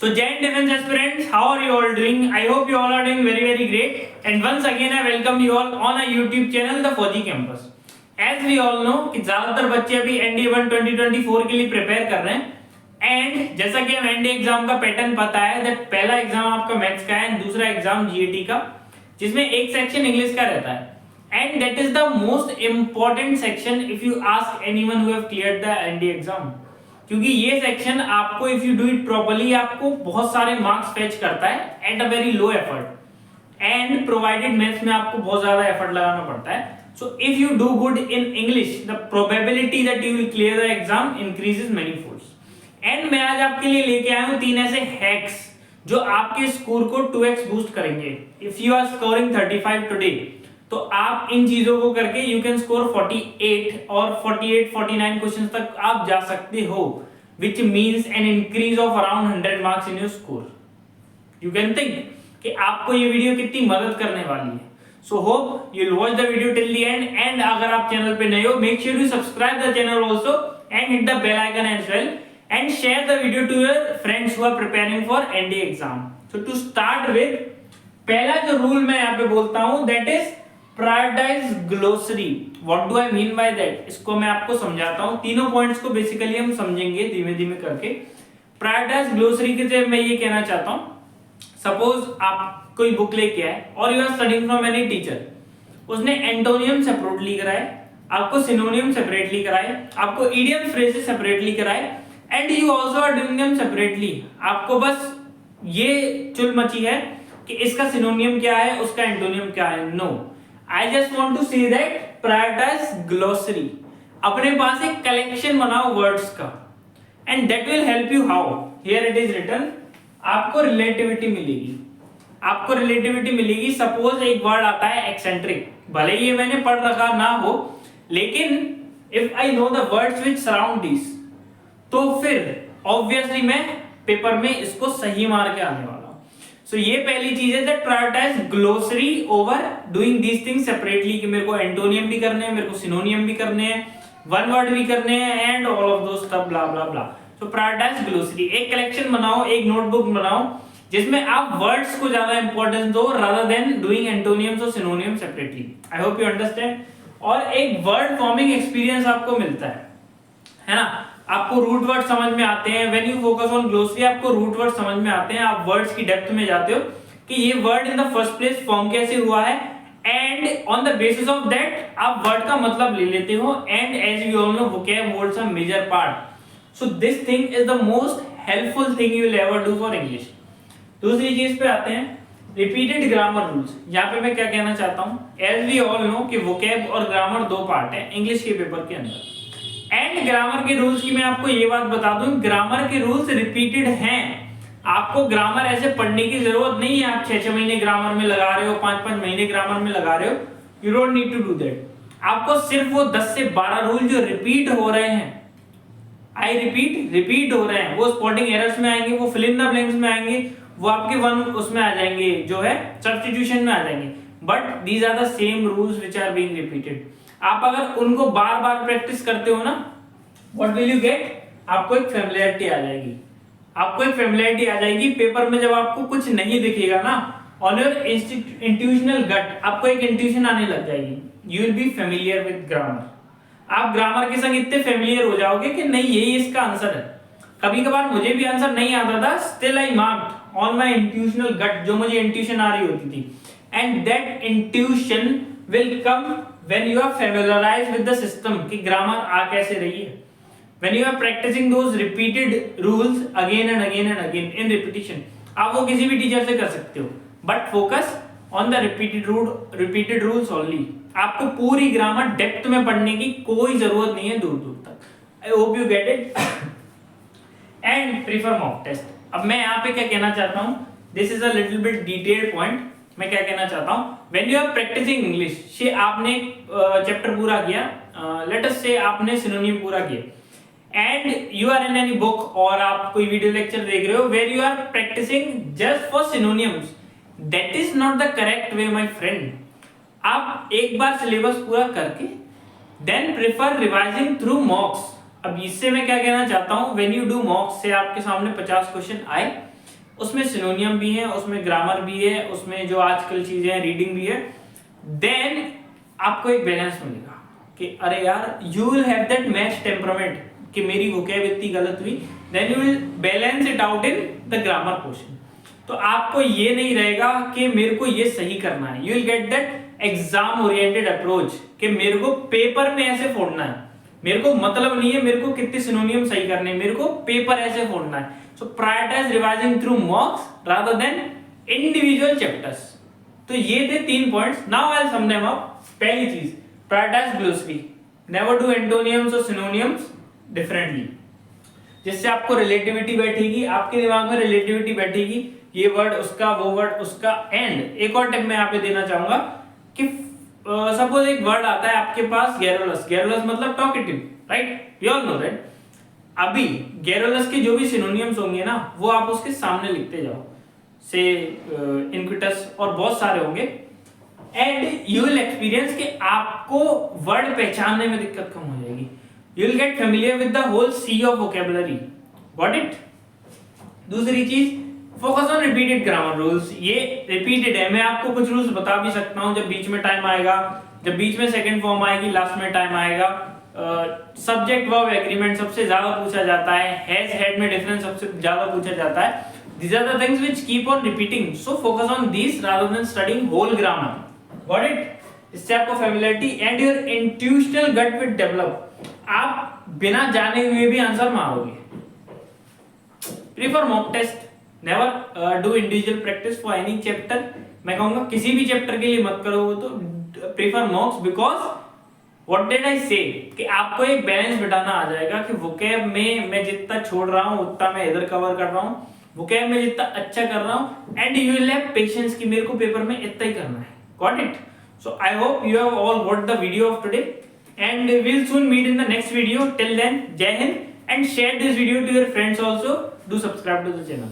So Jain Defense aspirants, how are you all doing? I hope you all are doing very great. And once again I welcome you all on our YouTube channel The Fauji Campus. As we all know कि ज़्यादातर बच्चे अभी NDA 1 2024 के लिए prepare कर रहे हैं and जैसा कि हम NDA एग्जाम का पैटर्न पता है दैट पहला एग्जाम आपका मैथ्स का है, दूसरा एग्जाम GAT का, जिसमें एक सेक्शन इंग्लिश का रहता है and that is the most important section if you ask anyone who have cleared the NDA exam, क्योंकि ये सेक्शन आपको if you do it properly आपको बहुत सारे मार्क्स फेच करता है at a very low effort and provided maths में आपको बहुत ज्यादा एफर्ट लगाना पड़ता है. So if you do good in English, the probability that you will clear the exam increases many folds. And मैं आज आपके लिए लेके आया हूँ 3 ऐसे hacks जो आपके स्कोर को 2x बूस्ट करेंगे. If you are scoring 35 today, तो आप इन चीजों को करके you can score 48 और 48-49 क्वेश्चंस तक आप जा सकते हो, which means an increase of around 100 marks in your score. You can think कि आपको ये वीडियो कितनी मदद करने वाली है. So hope you'll watch the video till the end and अगर आप चैनल पे नए हो make sure you subscribe the channel also and hit the bell icon as well and share the video to your friends who are preparing for NDA exam. So to start with, पहला जो rule मैं यहाँ पे बोलता हूँ that is prioritize glossary. What do I mean by that? इसको मैं आपको समझाता हूँ. तीनों पॉइंट्स को बेसिकली हम समझेंगे धीमे धीमे करके. Prioritize glossary के जरिए मैं ये कहना चाहता हूँ, सपोज आप कोई बुक लेके आए और you are studying from any teacher, उसने एंटोनियम सेपरेटली कराए, आपको सिनोनियम सेपरेटली कराए, आपको इडियम फ्रेजेस सेपरेटली कराए and you also are doing them separately. आपको बस ये चुल मची है कि इसका सिनोनियम क्या है, उसका एंटोनियम क्या है. No, I just want to say that prioritise glossary. अपने पास एक कलेक्शन बनाओ वर्ड्स का and that will help you. How? Here it is written. आपको रिलेटिविटी मिलेगी. आपको रिलेटिविटी मिलेगी. सपोज एक वर्ड आता है एक्सेंट्रिक, भले ये मैंने पढ़ रखा ना हो, लेकिन if I know the words which surround this, तो फिर ऑब्वियसली मैं पेपर में इसको सही मार के आने वाला हूं. सो ये पहली चीज है that prioritise glossary over doing these things separately, कि मेरे को एंटोनियम भी करने हैं, मेरे को सिनोनियम भी करने हैं, वन वर्ड भी करने हैं and all of those stuff blah blah blah. So prioritise glossary. एक कलेक्शन बनाओ, एक नोटबुक बनाओ जिसमें आप वर्ड्स को ज्यादा इंपॉर्टेंस दो रादर देन डूइंग एंटोनियम्स और synonyms separately. I hope you understand. और एक वर्ड फॉर्मिंग एक्सपीरियंस आपको मिलता है ना. आपको रूट वर्ड समझ में आते हैं. When you focus on glossary आपको रूट वर्ड समझ में आते हैं. आप वर्ड्स की डेप्थ में जाते हो कि ये word in the first place form कैसे हुआ है and on the basis of that आप वर्ड का मतलब ले लेते हो. And as you all know vocab words are major part. So this thing is the most helpful thing you will ever do for English. दूसरी चीज पे आते हैं, रिपीटेड ग्रामर रूल्स. यहाँ पे मैं क्या कहना चाहता हूँ, एज वी ऑल नो कि वोकैब और ग्रामर दो पार्ट है इंग्लिश के पेपर के अंदर. एंड ग्रामर के रूल्स की मैं आपको ये बात बता दूं, ग्रामर के रूल्स रिपीटेड हैं. आपको ग्रामर ऐसे पढ़ने की जरूरत नहीं है आप 6-6 महीने ग्रामर में लगा रहे हो, 5-5 महीने ग्रामर में लगा रहे हो. You don't need to do that. आपको सिर्फ वो 10 से 12 रूल जो रिपीट हो रहे हैं, आई रिपीट हो रहे हैं, वो स्पॉटिंग एरर्स में आएंगे, वो फिल इन द ब्लैंक्स में आएंगे, वो आपके वन उसमें आ जाएंगे जो है सब्स्टिट्यूशन में आ जाएंगे. But these are the same rules which are being repeated. आप अगर उनको बार बार प्रैक्टिस करते हो ना, व्हाट विल यू गेट? आपको एक फेमिलियरिटी आ जाएगी. आपको एक फेमिलियरिटी आ जाएगी. पेपर में जब आपको कुछ नहीं दिखेगा ना, ऑन योर इंट्यूशनल गट आपको एक इंट्यूशन आने लग जाएगी. You will be familiar with grammar. आप ग्रामर के संग इतने फेमिलियर हो जाओगे कि नहीं यही इसका आंसर है. कभी कभार मुझे भी आंसर नहीं आता था, still I marked on my intuitional gut, जो मुझे इंट्यूशन आ रही होती थी. And that intuition will come when you are familiarised with the system कि ग्रामर आ कैसे रही है. When you are practicing those repeated rules again and again and again in repetition. आप वो किसी भी टीचर से कर सकते हो, but focus on the repeated rules only. आपको पूरी ग्रामर डेप्थ में पढ़ने की कोई जरूरत नहीं है दूर दूर तक. I hope you get it. And prefer mock test. अब मैं यहाँ पे क्या कहना चाहता हूँ, this is a little bit detailed point. मैं क्या कहना चाहता हूँ, when you are practising English, से आपने चैप्टर पूरा किया, लेट अस से आपने सिनोनिम पूरा किया and you are in any book और आप कोई वीडियो लेक्चर देख रहे हो where you are practising just for synonyms, that is not the correct way my friend. आप एक बार सिलेबस पूरा करके then prefer revising through mocks. अब इससे मैं क्या कहना चाहता हूं, व्हेन यू डू मॉक्स से आपके सामने 50 क्वेश्चन आए उसमें सिनोनियम भी है, उसमें ग्रामर भी है, उसमें जो आजकल चीजें हैं रीडिंग भी है, देन आपको एक बैलेंस मिलेगा कि अरे यार you will have that match temperament कि मेरी वोकैब इतनी गलत हुई, then you will balance it out in the grammar portion. तो आपको ये नहीं रहेगा कि मेरे को ये सही करना है, you will get that exam oriented approach कि मेरे को पेपर में ऐसे फोड़ना है, मेरे को मतलब नहीं है मेरे को कितने सिनोनियम सही करने हैं, मेरे को पेपर ऐसे फोड़ना है। So prioritise revising through mocks rather than individual chapters. तो ये थे 3 points. Now I will sum them up. पहली चीज, prioritise glossary, never do antonyms और सिनोनियम्स डिफरेंटली, जिससे आपको रिलेटिविटी बैठेगी, आपके दिमाग में रिलेटिविटी बैठेगी, ये वर्ड उसका, वो वर्ड उसका। एंड एक और टिप मैं यहाँ पे देना चाहूंगा कि सपोज एक वर्ड आता है आपके पास गैरोलस, गैरोलस मतलब talkative, right, we all know that. अभी गैरोलस के जो भी सिनोनियम्स होंगे ना वो आप उसके सामने लिखते जाओ, से इनक्विटस और बहुत सारे होंगे, एंड यू विल एक्सपीरियंस कि आपको वर्ड पहचानने में दिक्कत कम हो जाएगी। You will get familiar with the whole sea of vocabulary. Got it? दूसरी चीज, focus on repeated grammar rules. ये repeated है, मैं आपको कुछ रूल्स बता भी सकता हूँ जब बीच में टाइम आएगा, जब बीच में सेकंड फॉर्म आएगी, लास्ट में टाइम आएगा। सब्जेक्ट वर्ब एग्रीमेंट सबसे ज्यादा पूछा जाता है, हैज हैड में डिफरेंस सबसे ज्यादा पूछा जाता है। These are the things which keep on repeating. So focus on these rather than studying whole grammar. Got it? इससे आपको familiarity and your intuitional gut will develop. आप बिना जाने हुए भी आंसर मारोगे। Prefer mock test, never do individual practice for any chapter. मैं कहूंगा किसी भी चैप्टर के लिए मत करो तो prefer मॉक्स, because what did I से कि आपको एक बैलेंस बिठाना आ जाएगा कि वोकैब में मैं जितना छोड़ रहा हूं उतना मैं इधर कवर कर रहा हूं, वोकैब में जितना अच्छा कर रहा हूं, and you will have patience कि मेरे को पेपर में इतना ही करना है। Got it? So I hope you have all got the video of today, and we'll soon meet in the next video. Till then, Jai Hind, and share this video to your friends also. Do subscribe to the channel.